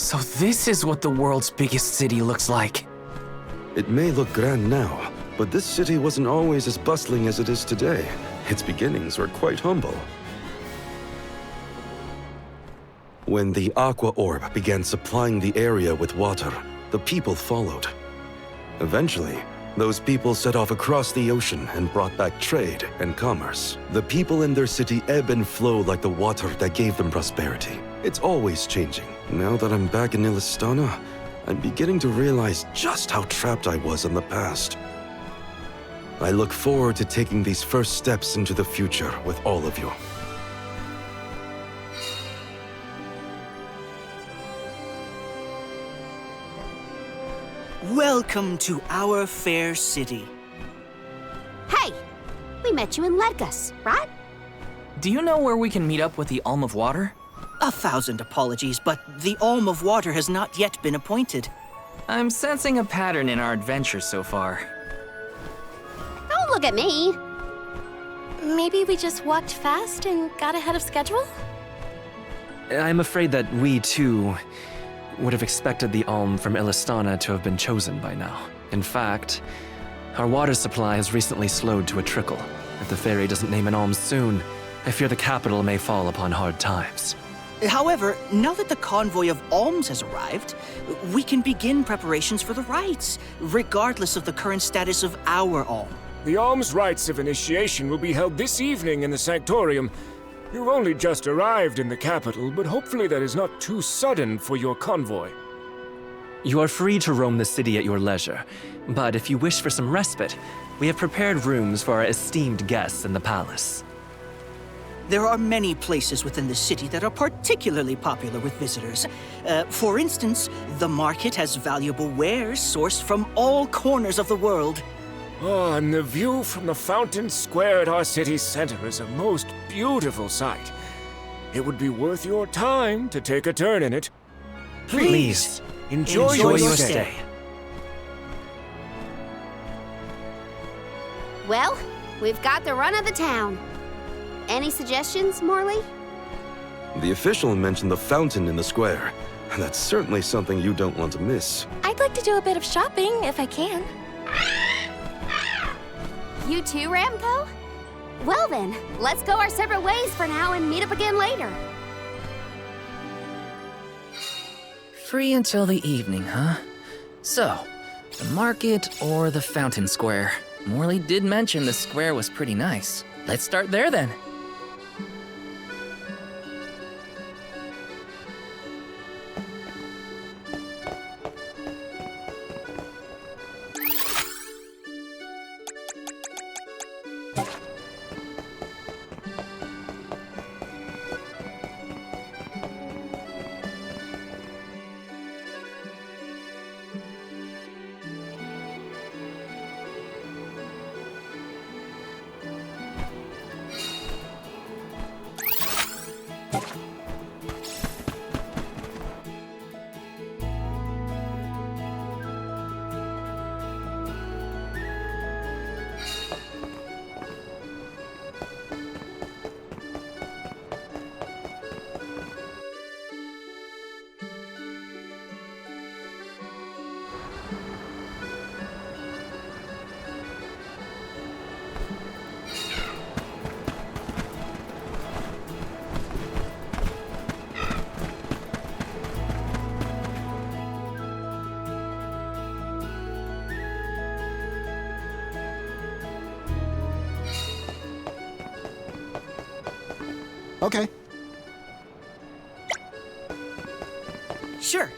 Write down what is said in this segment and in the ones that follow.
So this is what the world's biggest city looks like. It may look grand now, but this city wasn't always as bustling as it is today. Its beginnings were quite humble. When the Aqua Orb began supplying the area with water, the people followed. Eventually, those people set off across the ocean and brought back trade and commerce. The people in their city ebb and flow like the water that gave them prosperity. It's always changing. Now that I'm back in Illistana, I'm beginning to realize just how trapped I was in the past. I look forward to taking these first steps into the future with all of you. Welcome to our fair city. Hey! We met you in Ledgus, right? Do you know where we can meet up with the Alm of Water? 1,000 apologies, but the Alm of Water has not yet been appointed. I'm sensing a pattern in our adventure so far. Don't look at me. Maybe we just walked fast and got ahead of schedule? I'm afraid that we, too, would have expected the Alm from Illistana to have been chosen by now. In fact, our water supply has recently slowed to a trickle. If the fairy doesn't name an Alm soon, I fear the capital may fall upon hard times. However, now that the convoy of alms has arrived, we can begin preparations for the rites, regardless of the current status of our alm. The alms rites of initiation will be held this evening in the Sanctorium. You've only just arrived in the capital, but hopefully that is not too sudden for your convoy. You are free to roam the city at your leisure, but if you wish for some respite, we have prepared rooms for our esteemed guests in the palace. There are many places within the city that are particularly popular with visitors. For instance, the market has valuable wares sourced from all corners of the world. Oh, and the view from the fountain square at our city center is a most beautiful sight. It would be worth your time to take a turn in it. Please, enjoy enjoy your your stay. stay. Well, we've got the run of the town. Any suggestions, Morley? The official mentioned the fountain in the square. That's certainly something you don't want to miss. I'd like to do a bit of shopping, if I can. You too, Ramco? Well then, let's go our separate ways for now and meet up again later. Free until the evening, huh? So, the market or the fountain square? Morley did mention the square was pretty nice. Let's start there then. Okay. Sure.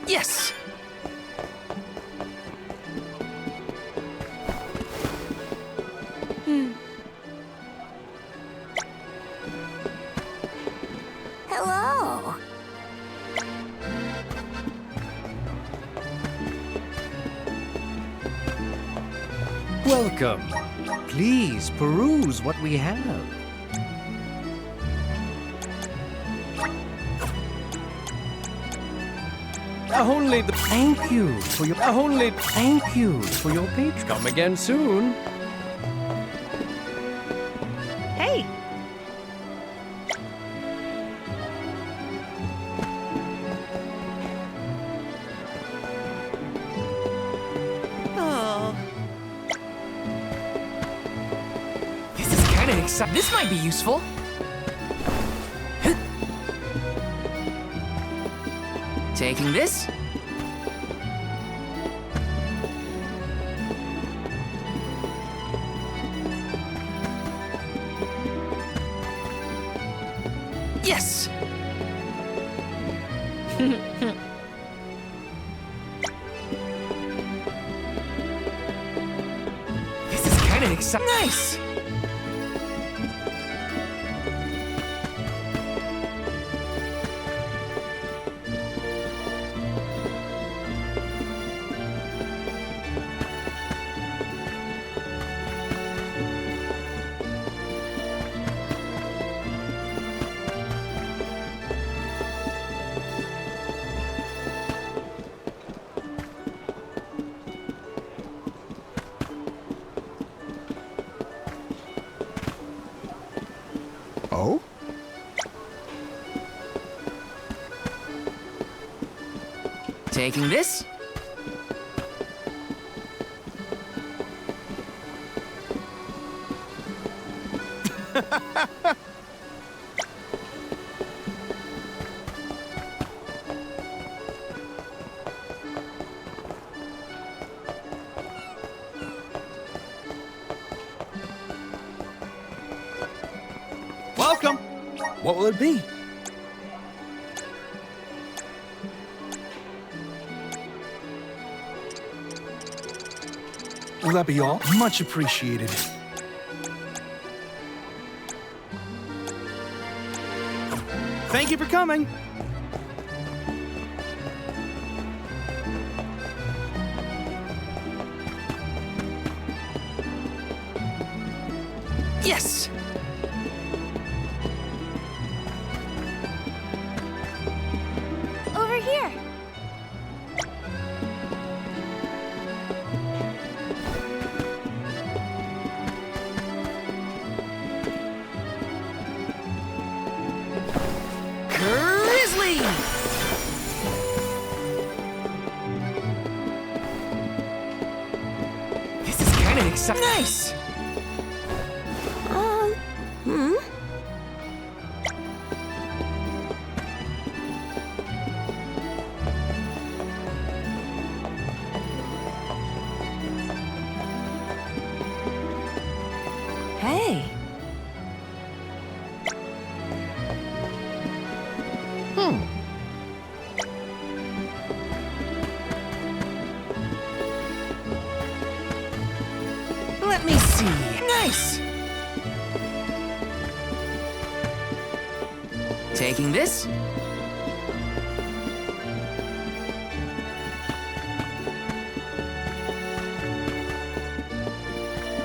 Yes! Hello. Welcome. Please peruse what we have. Thank you for your page. Come again soon. Hey! Oh. This is kind of exciting. This might be useful. Taking this. Yes! This is kind of exciting. Nice! Oh? Taking this. Welcome! What will it be? Will that be all? Much appreciated. Thank you for coming. Yes! Over here. Grizzly! This is kind of exciting. Nice! Hmm? Hey! Let me see. Nice! Taking this.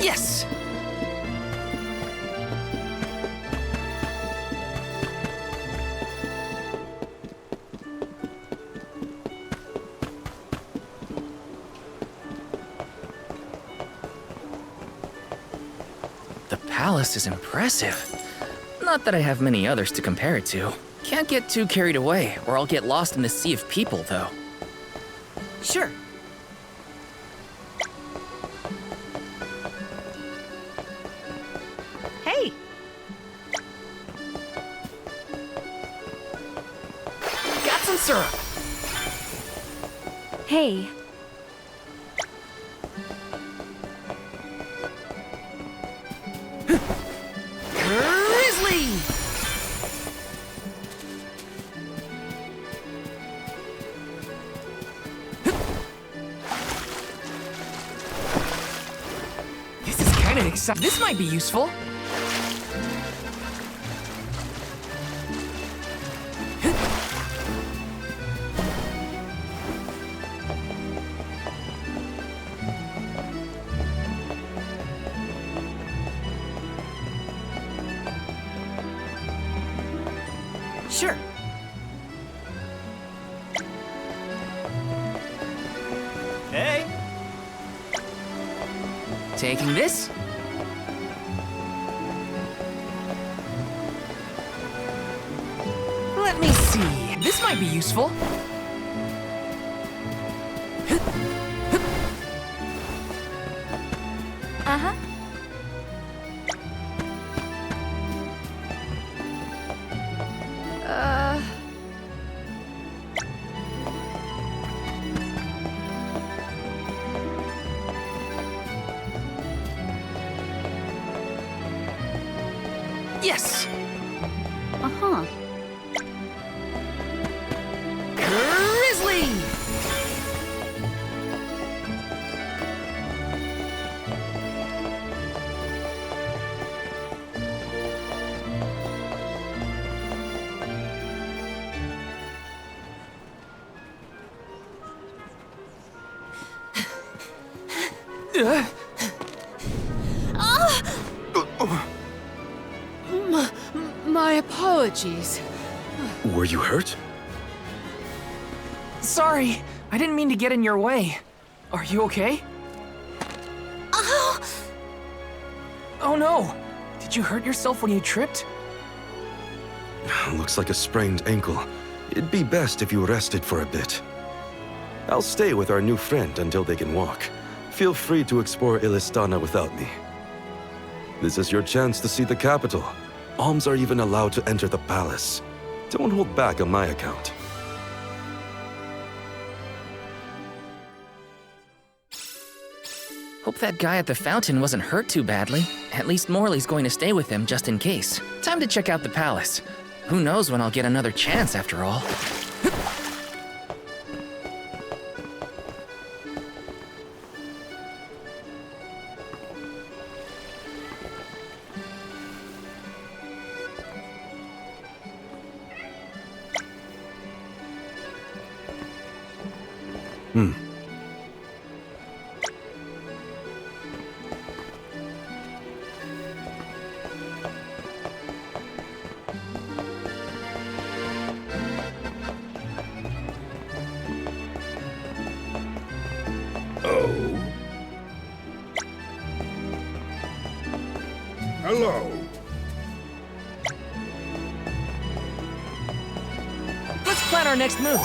Yes! The palace is impressive. Not that I have many others to compare it to. Can't get too carried away, or I'll get lost in the sea of people, though. Sure. Hey! Got some syrup! Hey. Grizzly! This is kind of exciting. This might be useful. Sure. Hey. Taking this? Let me see. This might be useful. Uh-huh. Yes! Uh-huh. Grizzly! My apologies. Were you hurt? Sorry, I didn't mean to get in your way. Are you okay? Oh no! Did you hurt yourself when you tripped? Looks like a sprained ankle. It'd be best if you rested for a bit. I'll stay with our new friend until they can walk. Feel free to explore Illistana without me. This is your chance to see the capital. Alms are even allowed to enter the palace. Don't hold back on my account. Hope that guy at the fountain wasn't hurt too badly. At least Morley's going to stay with him just in case. Time to check out the palace. Who knows when I'll get another chance after all. Hello. Let's plan our next move.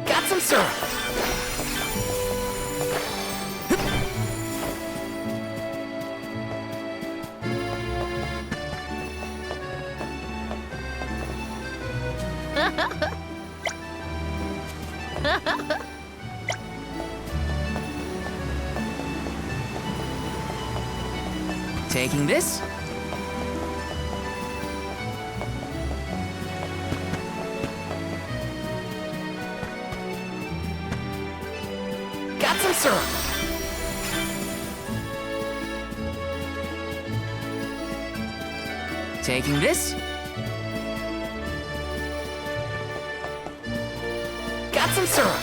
Got some syrup. Taking this. Got some syrup. Taking this. Got some syrup.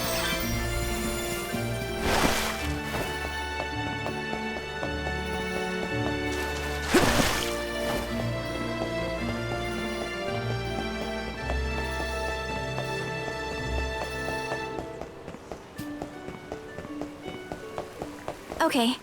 Okay.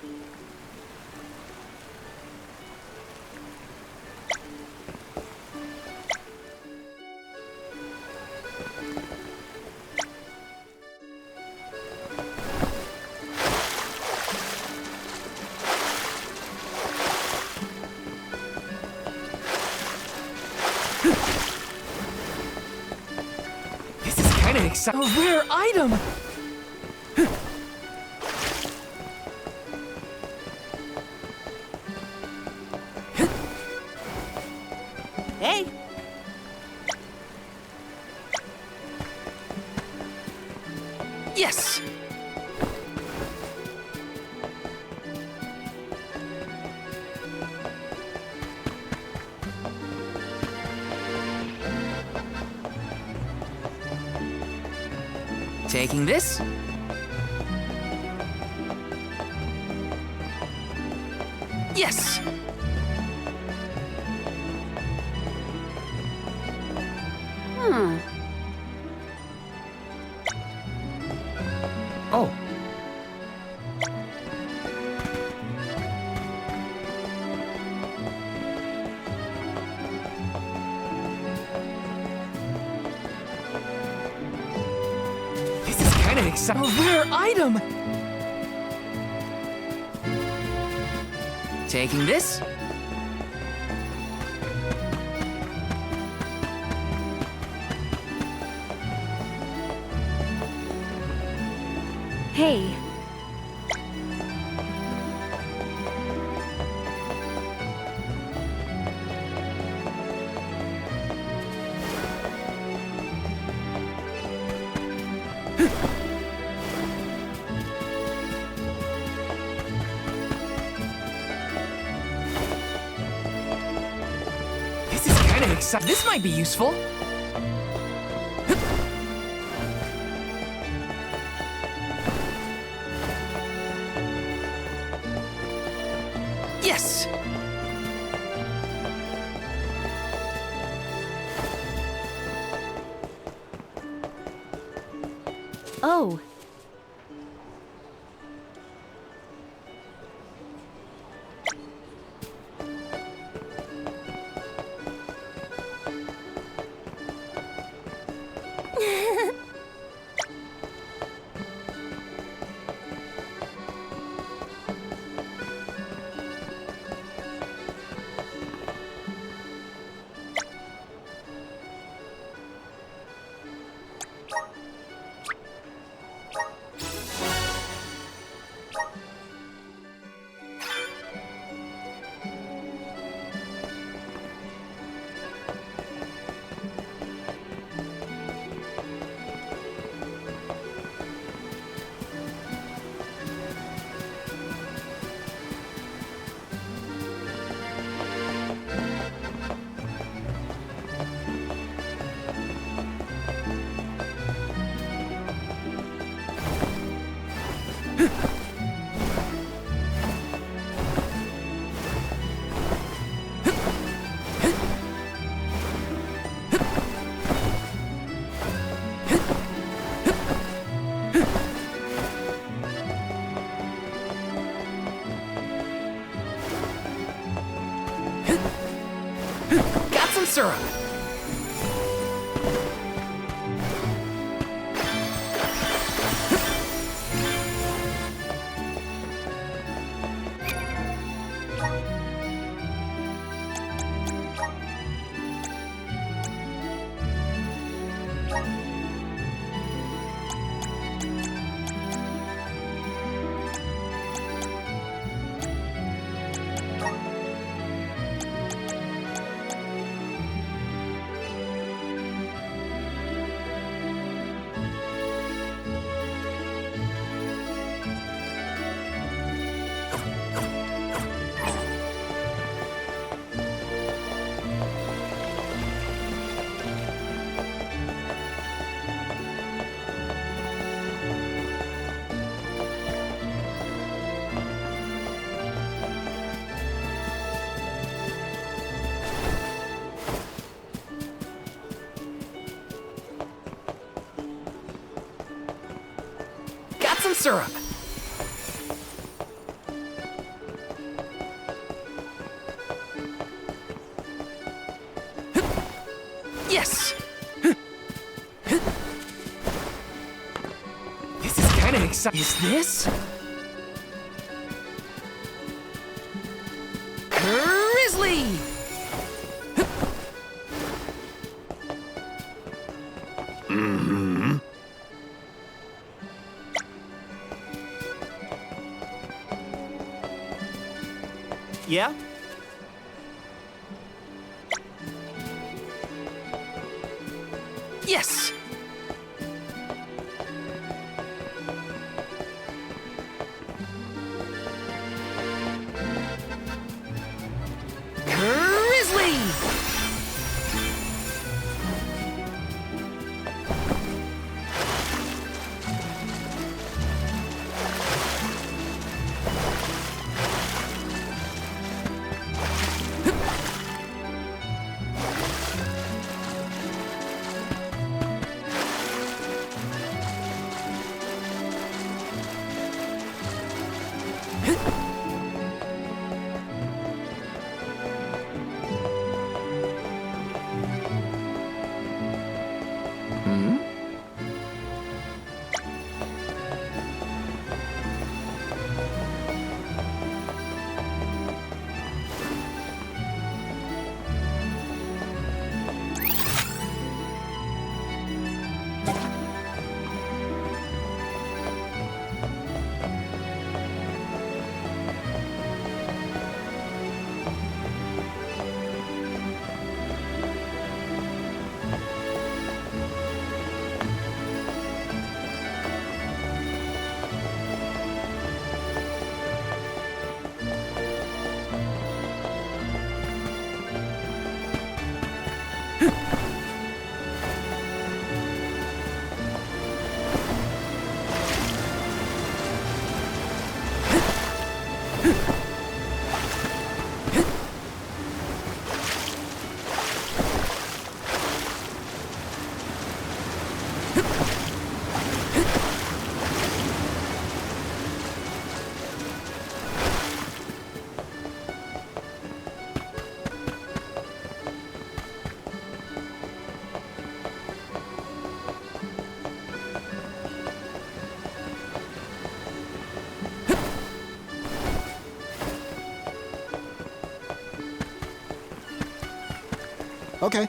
This is kind of exciting. A rare item! Hey. Yes! Taking this? Yes! Oh. This is kinda exciting. A rare item! Taking this? Hey, This is kinda exciting. This might be useful. Yes! oh, Got some syrup. Got some syrup. Yes! This is kinda exciting. Is this? Grizzly! Yeah? Yes! Grizzly! Okay.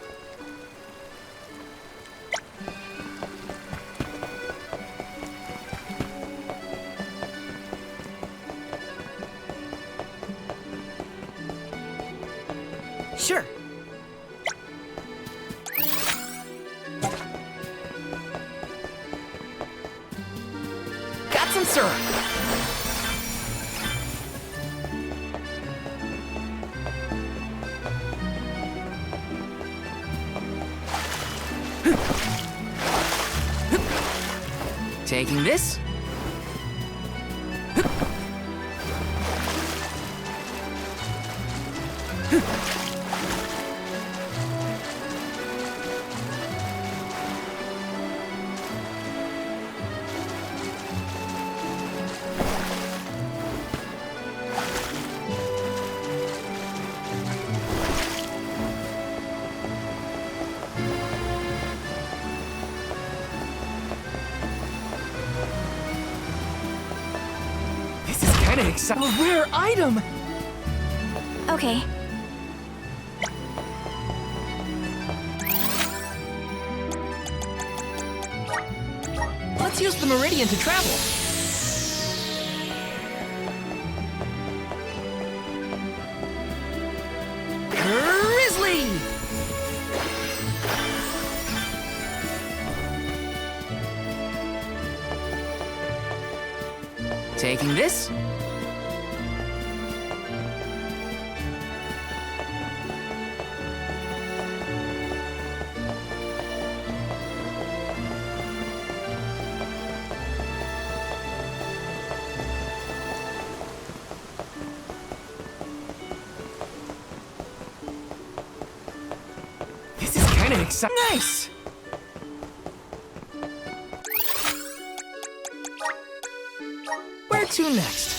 Sure. Got some syrup. Taking this. Kinda exciting. A rare item! Okay. Let's use the Meridian to travel. Grizzly! Taking this. This is kind of exciting. Nice! Where to next?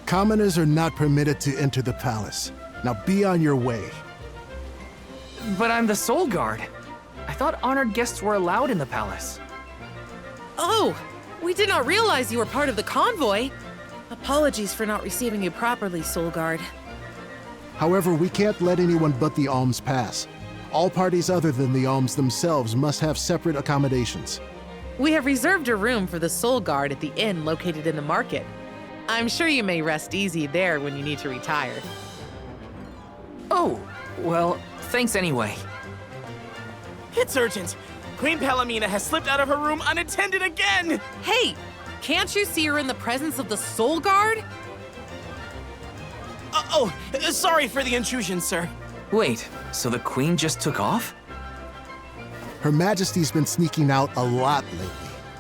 Commoners are not permitted to enter the palace. Now be on your way. But I'm the Soul Guard. I thought honored guests were allowed in the palace. Oh, we did not realize you were part of the convoy. Apologies for not receiving you properly, Soul Guard. However, we can't let anyone but the Alms pass. All parties other than the Alms themselves must have separate accommodations. We have reserved a room for the Soul Guard at the inn located in the market. I'm sure you may rest easy there when you need to retire. Oh, well, thanks anyway. It's urgent. Queen Palomina has slipped out of her room unattended again! Hey, can't you see her in the presence of the Soul Guard? Sorry for the intrusion, sir. Wait, so the Queen just took off? Her Majesty's been sneaking out a lot lately.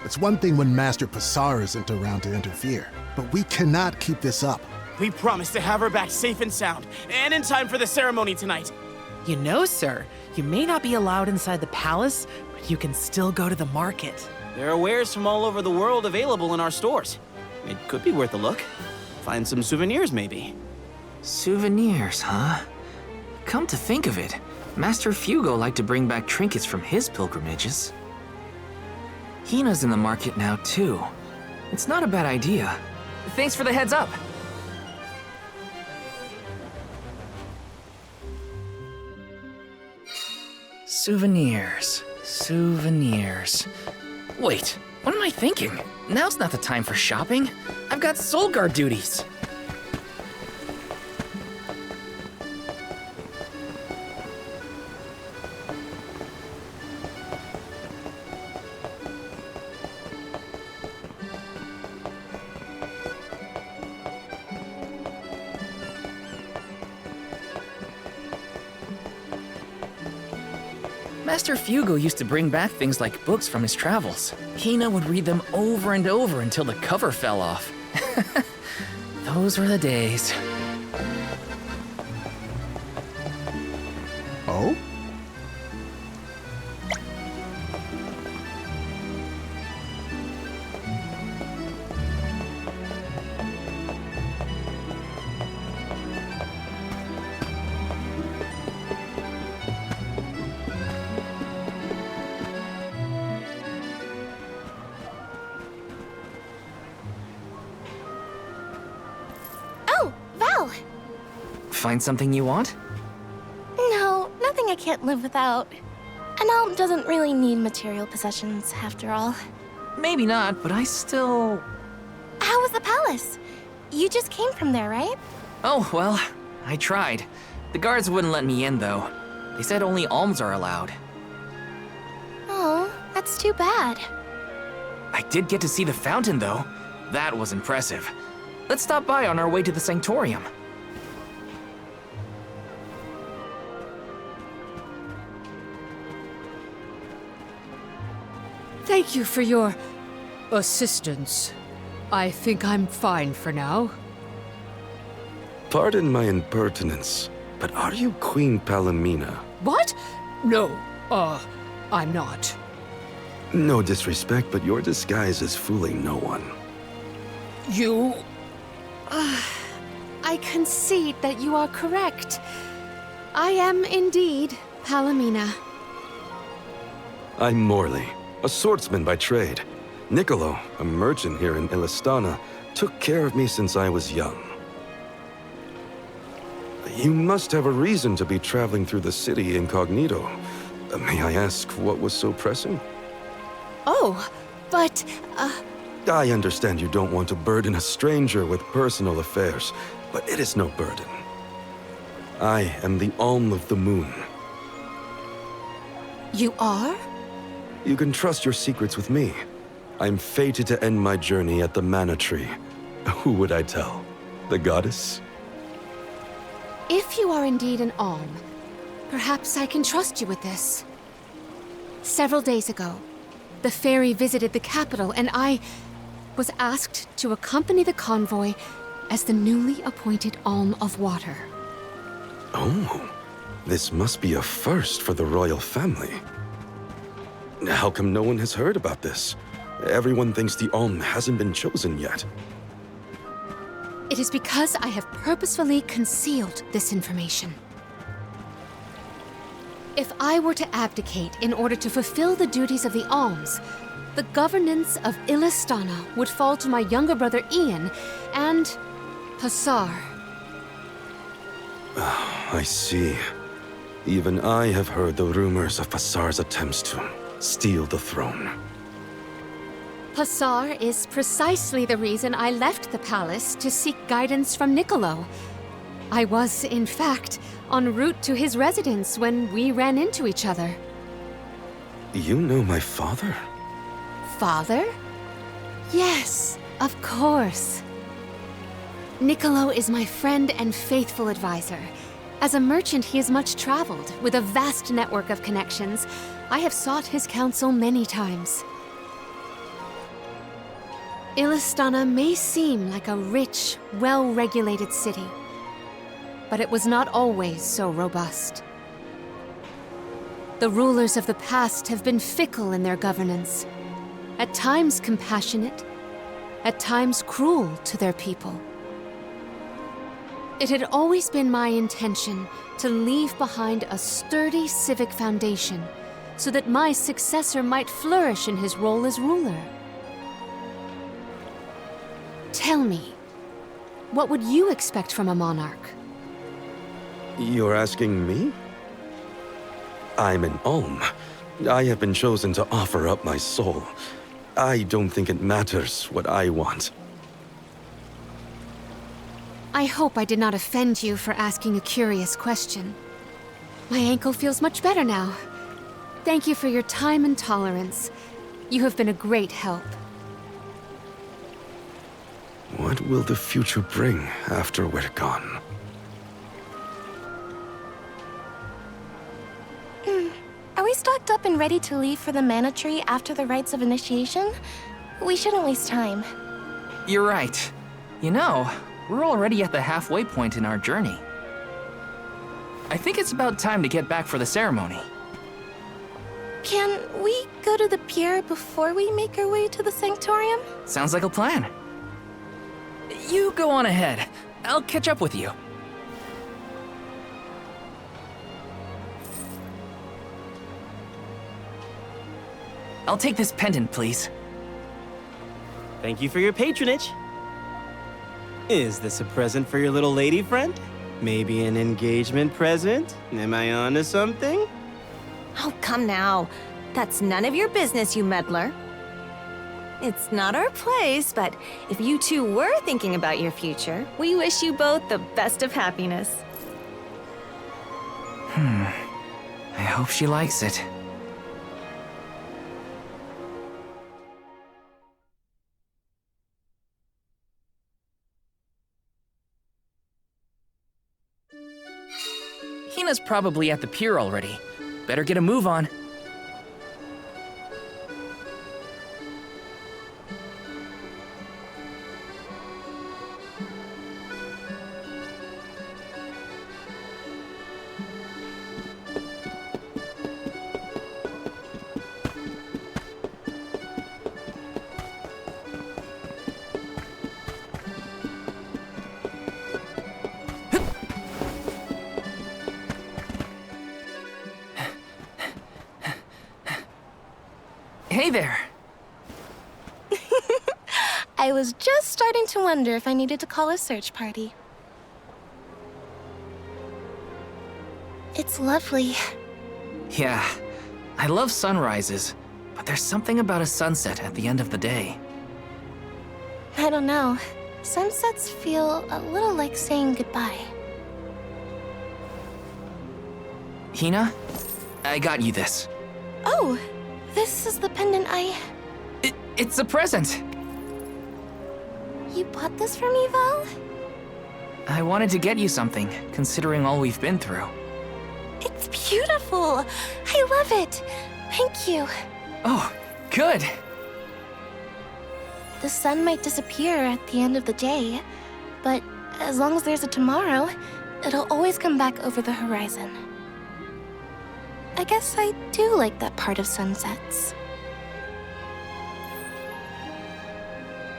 It's one thing when Master Passar isn't around to interfere, but we cannot keep this up. We promise to have her back safe and sound, and in time for the ceremony tonight. You know, sir, you may not be allowed inside the palace, but you can still go to the market. There are wares from all over the world available in our stores. It could be worth a look. Find some souvenirs, maybe. Souvenirs, huh? Come to think of it, Master Fugo liked to bring back trinkets from his pilgrimages. Hina's in the market now, too. It's not a bad idea. Thanks for the heads up! Souvenirs. Wait, what am I thinking? Now's not the time for shopping. I've got Soul Guard duties. Master Fugo used to bring back things like books from his travels. Hina would read them over and over until the cover fell off. Those were the days. Oh? Find something you want? No, nothing I can't live without. An alm doesn't really need material possessions, after all. Maybe not, but I still... How was the palace? You just came from there, right? Oh, well, I tried. The guards wouldn't let me in, though. They said only alms are allowed. Oh, that's too bad. I did get to see the fountain, though. That was impressive. Let's stop by on our way to the Sanctorium. Thank you for your assistance. I think I'm fine for now. Pardon my impertinence, but are you Queen Palomina? What? No, I'm not. No disrespect, but your disguise is fooling no one. You... I concede that you are correct. I am indeed Palomina. I'm Morley, a swordsman by trade. Niccolo, a merchant here in Illistana, took care of me since I was young. You must have a reason to be traveling through the city incognito. May I ask what was so pressing? Oh, but, I understand you don't want to burden a stranger with personal affairs, but it is no burden. I am the Alm of the Moon. You are? You can trust your secrets with me. I'm fated to end my journey at the Mana Tree. Who would I tell? The goddess? If you are indeed an Alm, perhaps I can trust you with this. Several days ago, the fairy visited the capital, and I was asked to accompany the convoy as the newly appointed Alm of Water. Oh, this must be a first for the royal family. How come no one has heard about this? Everyone thinks the Alm hasn't been chosen yet. It is because I have purposefully concealed this information. If I were to abdicate in order to fulfill the duties of the Alms, the governance of Illistana would fall to my younger brother Ian and Passar. I see. Even I have heard the rumors of Passar's attempts to steal the throne. Passar is precisely the reason I left the palace to seek guidance from Niccolo. I was, in fact, en route to his residence when we ran into each other. You know my father? Father? Yes, of course. Niccolo is my friend and faithful advisor. As a merchant, he is much traveled, with a vast network of connections. I have sought his counsel many times. Illistana may seem like a rich, well-regulated city, but it was not always so robust. The rulers of the past have been fickle in their governance, at times compassionate, at times cruel to their people. It had always been my intention to leave behind a sturdy civic foundation so that my successor might flourish in his role as ruler. Tell me, what would you expect from a monarch? You're asking me? I'm an Alm. I have been chosen to offer up my soul. I don't think it matters what I want. I hope I did not offend you for asking a curious question. My ankle feels much better now. Thank you for your time and tolerance. You have been a great help. What will the future bring after we're gone? Are we stocked up and ready to leave for the Mana Tree after the rites of initiation? We shouldn't waste time. You're right. You know, we're already at the halfway point in our journey. I think it's about time to get back for the ceremony. Can we go to the pier before we make our way to the Sanctorium? Sounds like a plan. You go on ahead. I'll catch up with you. I'll take this pendant, please. Thank you for your patronage. Is this a present for your little lady friend? Maybe an engagement present? Am I onto something? Oh, come now. That's none of your business, you meddler. It's not our place, but if you two were thinking about your future, we wish you both the best of happiness. I hope she likes it. Hina's probably at the pier already. Better get a move on. Hey there. I was just starting to wonder if I needed to call a search party. It's lovely. Yeah, I love sunrises, but there's something about a sunset at the end of the day. I don't know. Sunsets feel a little like saying goodbye. Hina, I got you this. Oh, this is the pendant It's a present! You bought this for me, Val? I wanted to get you something, considering all we've been through. It's beautiful! I love it! Thank you. Oh, good! The sun might disappear at the end of the day, but as long as there's a tomorrow, it'll always come back over the horizon. I guess I do like that part of sunsets.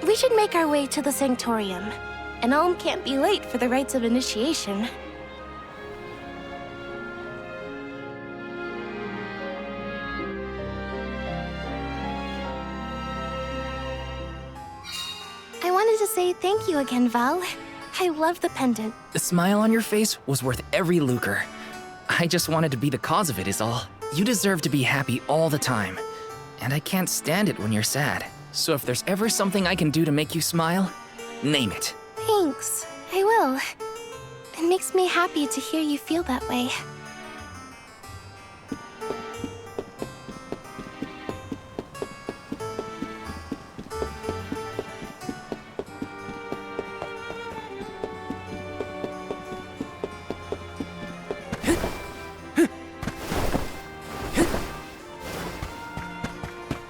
We should make our way to the Sanctorium. An Alm can't be late for the rites of initiation. I wanted to say thank you again, Val. I love the pendant. The smile on your face was worth every lucre. I just wanted to be the cause of it is all. You deserve to be happy all the time. And I can't stand it when you're sad. So if there's ever something I can do to make you smile, name it. Thanks. I will. It makes me happy to hear you feel that way.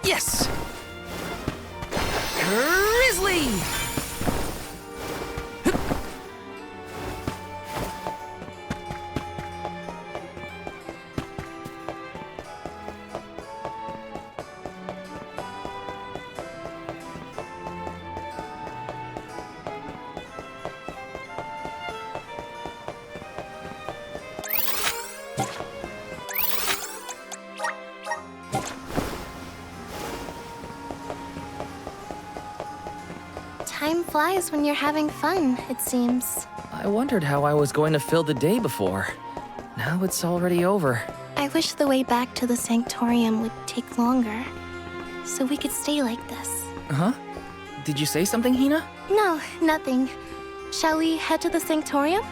Yes! Grizzly! flies when you're having fun, it seems. I wondered how I was going to fill the day before. Now it's already over. I wish the way back to the Sanctorium would take longer, so we could stay like this. Huh? Did you say something, Hina? No, nothing. Shall we head to the Sanctorium?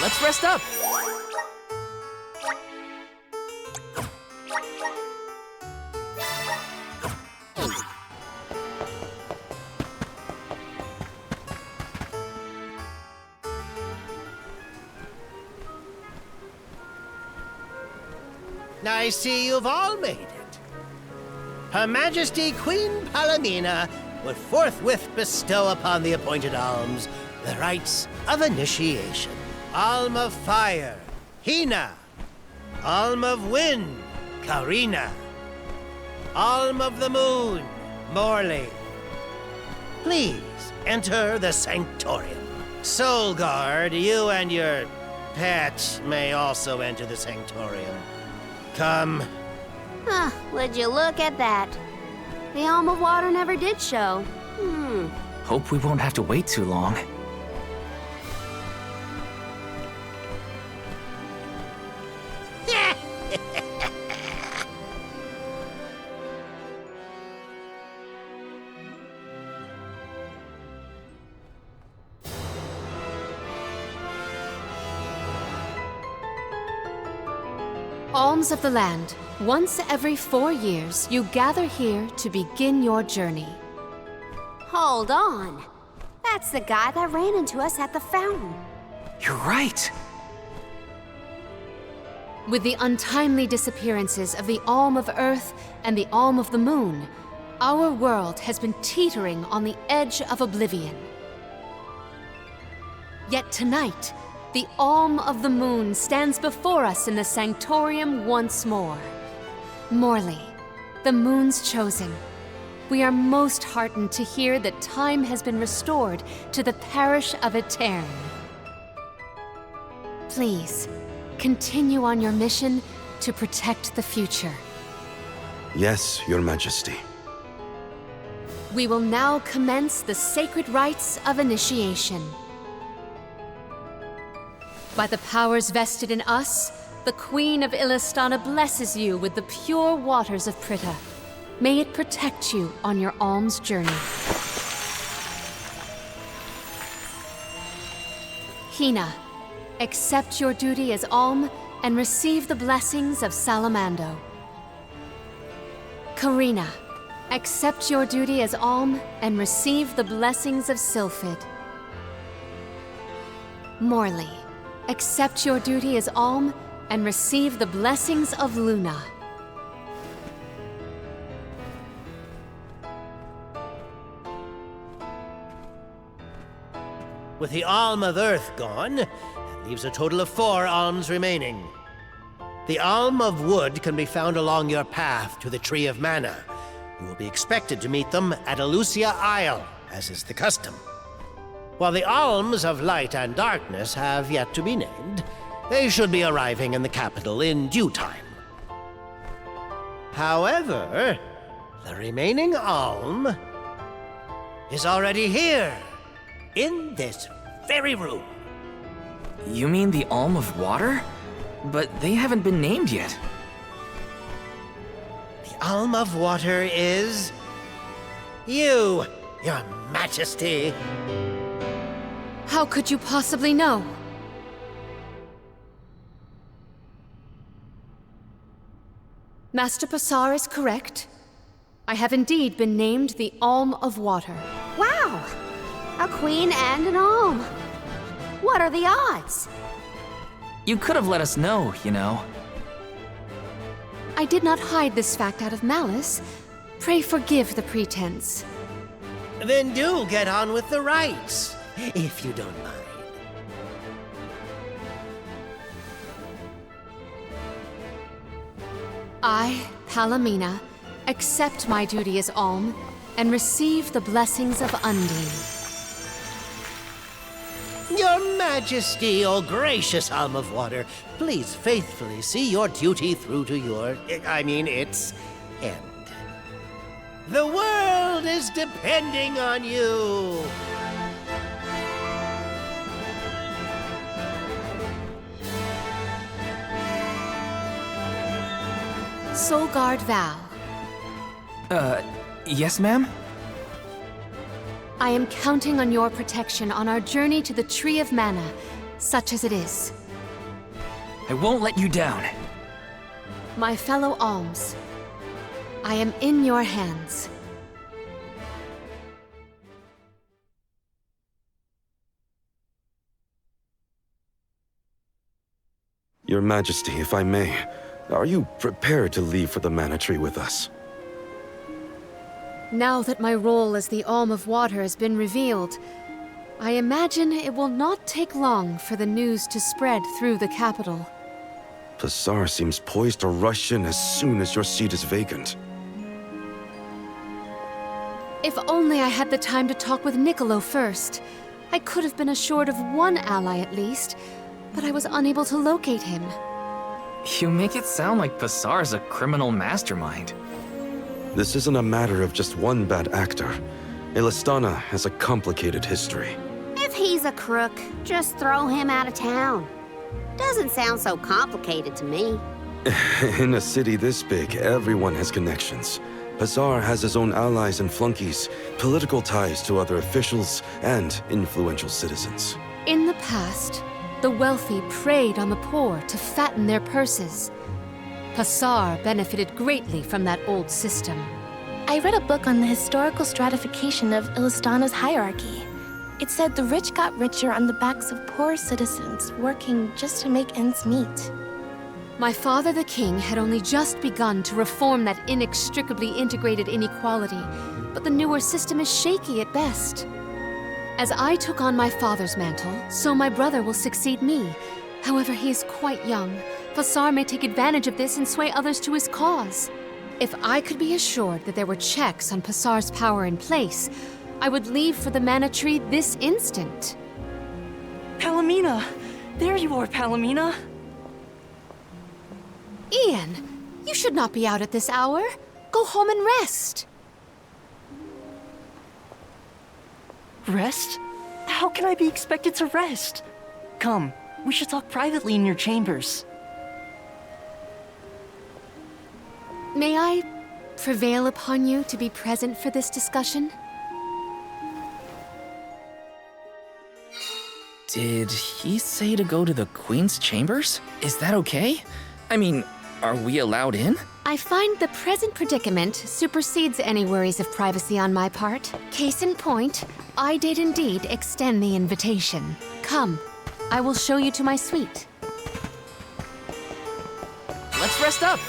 Let's rest up. I see you've all made it. Her Majesty Queen Palamina would forthwith bestow upon the appointed alms the rites of initiation. Alm of Fire, Hina. Alm of Wind, Karina. Alm of the Moon, Morley. Please enter the Sanctorium. Soul Guard, you and your pet may also enter the Sanctorium. Come. Huh, would you look at that? The Alm of Water never did show. Hope we won't have to wait too long. Alms of the Land. Once every 4 years, you gather here to begin your journey. Hold on. That's the guy that ran into us at the fountain. You're right. With the untimely disappearances of the Alm of Earth and the Alm of the Moon, our world has been teetering on the edge of oblivion. Yet tonight, the Alm of the Moon stands before us in the Sanctorium once more. Morley, the Moon's chosen. We are most heartened to hear that time has been restored to the parish of Aeterne. Please, continue on your mission to protect the future. Yes, Your Majesty. We will now commence the sacred rites of initiation. By the powers vested in us, the Queen of Illistana blesses you with the pure waters of Pritta. May it protect you on your alms journey. Hina, accept your duty as alm and receive the blessings of Salamando. Karina, accept your duty as alm and receive the blessings of Sylphid. Morley, accept your duty as alm and receive the blessings of Luna. With the Alm of Earth gone, that leaves a total of 4 alms remaining. The Alm of Wood can be found along your path to the Tree of Mana. You will be expected to meet them at Elusia Isle, as is the custom. While the Alms of Light and Darkness have yet to be named, they should be arriving in the capital in due time. However, the remaining alm is already here, in this very room. You mean the Alm of Water? But they haven't been named yet. The Alm of Water is you, Your Majesty. How could you possibly know? Master Passar is correct. I have indeed been named the Alm of Water. Wow! A queen and an alm. What are the odds? You could have let us know, you know. I did not hide this fact out of malice. Pray forgive the pretense. Then do get on with the rites, if you don't mind. I, Palomina, accept my duty as Alm and receive the blessings of Undine. Your Majesty, O gracious Alm of Water, please faithfully see your duty through to its end. The world is depending on you! Solgard Val, Yes, ma'am? I am counting on your protection on our journey to the Tree of Mana, such as it is. I won't let you down. My fellow Alms, I am in your hands. Your Majesty, if I may, are you prepared to leave for the Mana Tree with us? Now that my role as the Alm of Water has been revealed, I imagine it will not take long for the news to spread through the capital. Pasar seems poised to rush in as soon as your seat is vacant. If only I had the time to talk with Niccolo first. I could have been assured of one ally at least, but I was unable to locate him. You make it sound like Pasar's a criminal mastermind. This isn't a matter of just one bad actor. Elistana has a complicated history. If he's a crook, just throw him out of town. Doesn't sound so complicated to me. In a city this big, everyone has connections. Pasar has his own allies and flunkies, political ties to other officials, and influential citizens. In the past, the wealthy preyed on the poor to fatten their purses. Pasar benefited greatly from that old system. I read a book on the historical stratification of Ilistana's hierarchy. It said the rich got richer on the backs of poor citizens, working just to make ends meet. My father the king had only just begun to reform that inextricably integrated inequality, but the newer system is shaky at best. As I took on my father's mantle, so my brother will succeed me. However, he is quite young. Pasar may take advantage of this and sway others to his cause. If I could be assured that there were checks on Pasar's power in place, I would leave for the Mana Tree this instant. Palomina! There you are, Palomina! Ian, you should not be out at this hour. Go home and rest. Rest? How can I be expected to rest? Come, we should talk privately in your chambers. May I prevail upon you to be present for this discussion? Did he say to go to the Queen's chambers? Is that okay? I mean, are we allowed in? I find the present predicament supersedes any worries of privacy on my part. Case in point, I did indeed extend the invitation. Come, I will show you to my suite. Let's rest up.